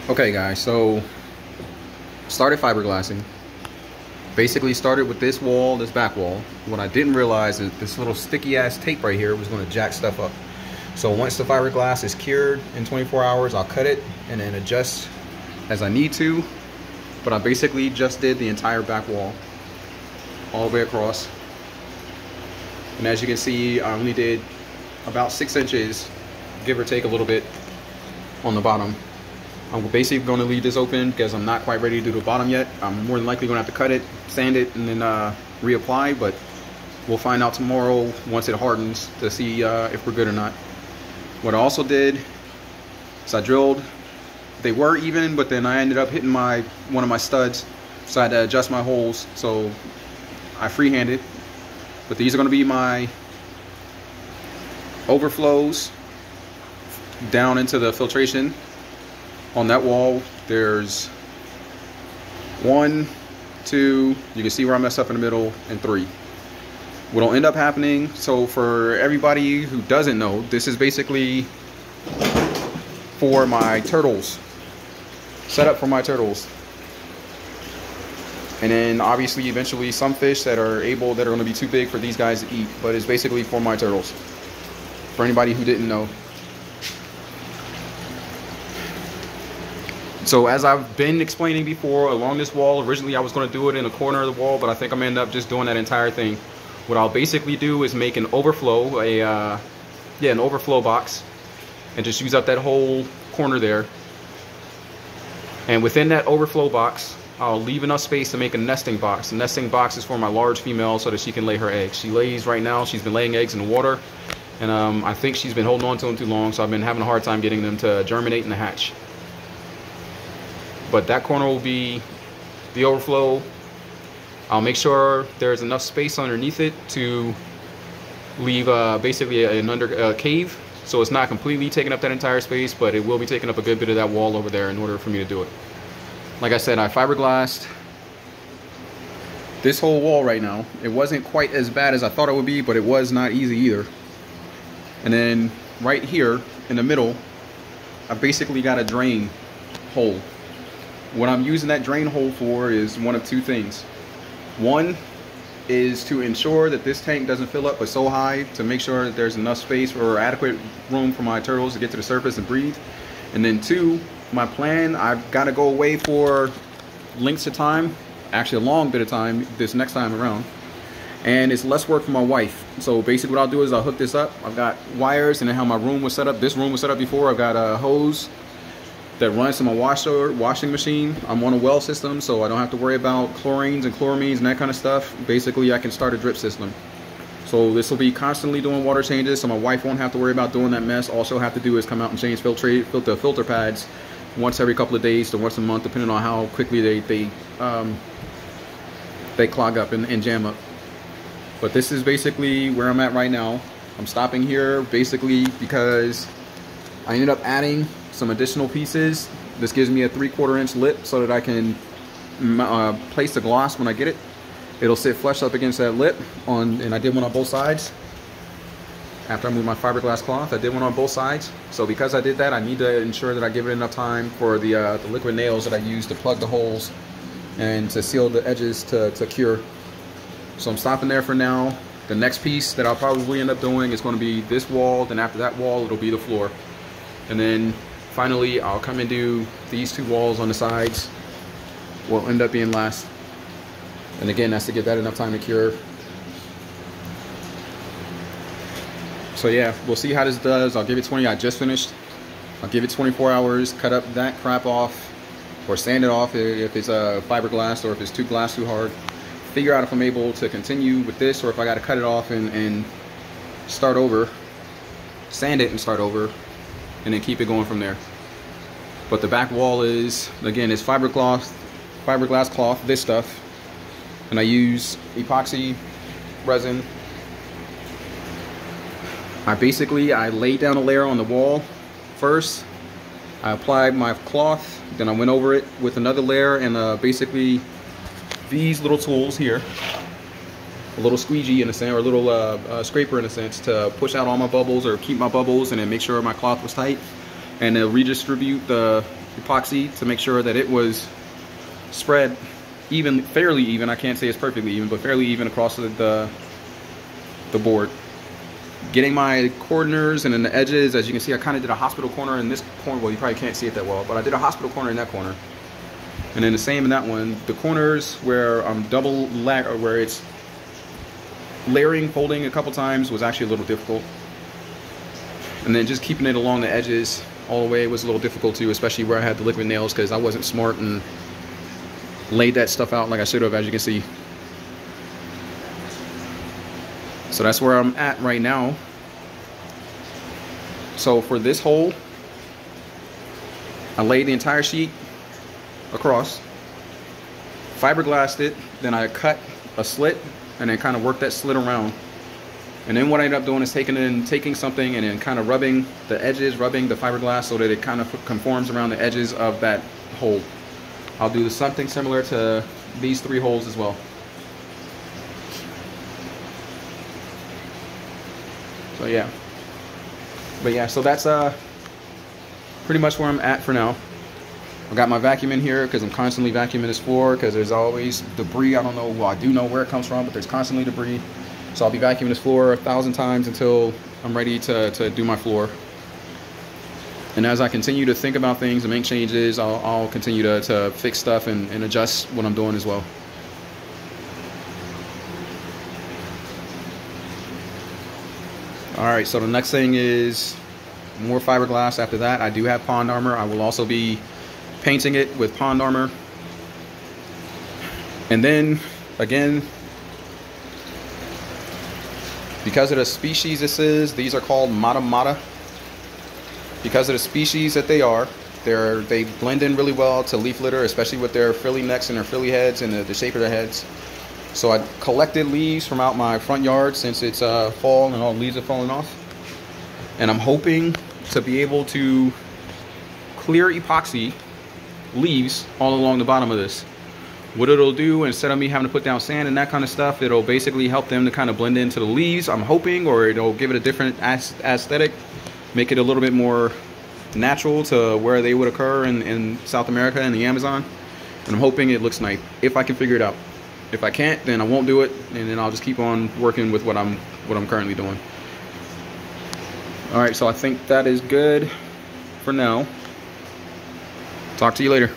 Okay guys, so started fiberglassing. Basically started with this wall, this back wall. What I didn't realize is this little sticky ass tape right here was going to jack stuff up. So once the fiberglass is cured in 24 hours, I'll cut it and then adjust as I need to. But I basically just did the entire back wall all the way across. And as you can see, I only did about 6 inches, give or take a little bit, on the bottom. I'm basically going to leave this open because I'm not quite ready to do the bottom yet. I'm more than likely going to have to cut it, sand it, and then reapply, but we'll find out tomorrow once it hardens to see if we're good or not. What I also did is I drilled, they were even, but then I ended up hitting one of my studs, so I had to adjust my holes, so I freehanded. But these are going to be my overflows down into the filtration. On that wall, there's 1, 2, you can see where I messed up in the middle, and 3. What'll end up happening, so for everybody who doesn't know, this is basically for my turtles, set up for my turtles. And then obviously eventually some fish that are going to be too big for these guys to eat, but it's basically for my turtles, for anybody who didn't know. So as I've been explaining before, along this wall, originally I was going to do it in a corner of the wall, but I think I'm going to end up just doing that entire thing. What I'll basically do is make an overflow, an overflow box, and just use up that whole corner there. And within that overflow box, I'll leave enough space to make a nesting box. The nesting box is for my large female so that she can lay her eggs. She lays right now, she's been laying eggs in the water, and I think she's been holding on to them too long, so I've been having a hard time getting them to germinate and hatch. But that corner will be the overflow. I'll make sure there's enough space underneath it to leave basically a cave, so it's not completely taking up that entire space, but it will be taking up a good bit of that wall over there in order for me to do it. Like I said, I fiberglassed this whole wall right now. It wasn't quite as bad as I thought it would be, but it was not easy either. And then right here in the middle, I basically got a drain hole. What I'm using that drain hole for is one of two things. One is to ensure that this tank doesn't fill up but so high to make sure that there's enough space or adequate room for my turtles to get to the surface and breathe. And then two, my plan, I've got to go away for lengths of time, actually a long bit of time this next time around, and it's less work for my wife. So basically what I'll do is I'll hook this up. I've got wires, and then how my room was set up, this room was set up before, I've got a hose that runs to my washing machine. I'm on a well system, so I don't have to worry about chlorines and chloramines and that kind of stuff. Basically, I can start a drip system. So this will be constantly doing water changes, so my wife won't have to worry about doing that mess. All she'll have to do is come out and change filter pads once every couple of days to once a month, depending on how quickly they clog up and jam up. But this is basically where I'm at right now. I'm stopping here basically because I ended up adding some additional pieces. This gives me a 3/4 inch lip so that I can place the gloss when I get it. It'll sit flush up against that lip and I did one on both sides. After I moved my fiberglass cloth, I did one on both sides. So because I did that, I need to ensure that I give it enough time for the liquid nails that I use to plug the holes and to seal the edges to cure. So I'm stopping there for now. The next piece that I'll probably end up doing is going to be this wall. Then after that wall, it'll be the floor. And then finally, I'll come and do these 2 walls on the sides. Will end up being last. And again, that's to give that enough time to cure. So yeah, we'll see how this does. I'll give it 20. I just finished. I'll give it 24 hours, cut up that crap off, or sand it off if it's a fiberglass or if it's glass too hard. Figure out if I'm able to continue with this or if I got to cut it off and start over, sand it and start over, and then keep it going from there. But the back wall is, again, it's fiberglass cloth, this stuff, and I use epoxy resin. I laid down a layer on the wall first. I applied my cloth, then I went over it with another layer and basically these little tools here, a little squeegee in a sense, or a little scraper in a sense, to push out all my bubbles or keep my bubbles and then make sure my cloth was tight, and to redistribute the epoxy to make sure that it was spread even, fairly even. I can't say it's perfectly even, but fairly even across the board. Getting my corners and then the edges, as you can see, I kind of did a hospital corner in this corner. Well, you probably can't see it that well, but I did a hospital corner in that corner. And then the same in that one. The corners where I'm where it's layering, folding a couple times was actually a little difficult. And then just keeping it along the edges all the way was a little difficult too, especially where I had the liquid nails, because I wasn't smart and laid that stuff out like I should have, as you can see. So that's where I'm at right now. So for this hole, I laid the entire sheet across, fiberglassed it, then I cut a slit and then kind of worked that slit around. And then what I ended up doing is taking something and then kind of rubbing the edges, rubbing the fiberglass so that it kind of conforms around the edges of that hole. I'll do something similar to these 3 holes as well. So yeah. But yeah, so that's pretty much where I'm at for now. I got my vacuum in here because I'm constantly vacuuming this floor because there's always debris. I don't know, well, I do know where it comes from, but there's constantly debris. So I'll be vacuuming this floor 1,000 times until I'm ready to do my floor. And as I continue to think about things and make changes, I'll continue to fix stuff and adjust what I'm doing as well. All right, so the next thing is more fiberglass. After that, I do have pond armor. I will also be painting it with pond armor. And then again, because of the species this is, these are called mata mata. Because of the species that they are, they blend in really well to leaf litter, especially with their frilly necks and their frilly heads and the shape of their heads. So I collected leaves from out my front yard since it's fall and all the leaves are falling off. And I'm hoping to be able to clear epoxy leaves all along the bottom of this. What it'll do, instead of me having to put down sand and that kind of stuff, it'll basically help them to kind of blend into the leaves, I'm hoping, or it'll give it a different aesthetic, make it a little bit more natural to where they would occur in South America and the Amazon. And I'm hoping it looks nice, if I can figure it out. If I can't, then I won't do it, and then I'll just keep on working with what I'm currently doing. All right, so I think that is good for now. Talk to you later.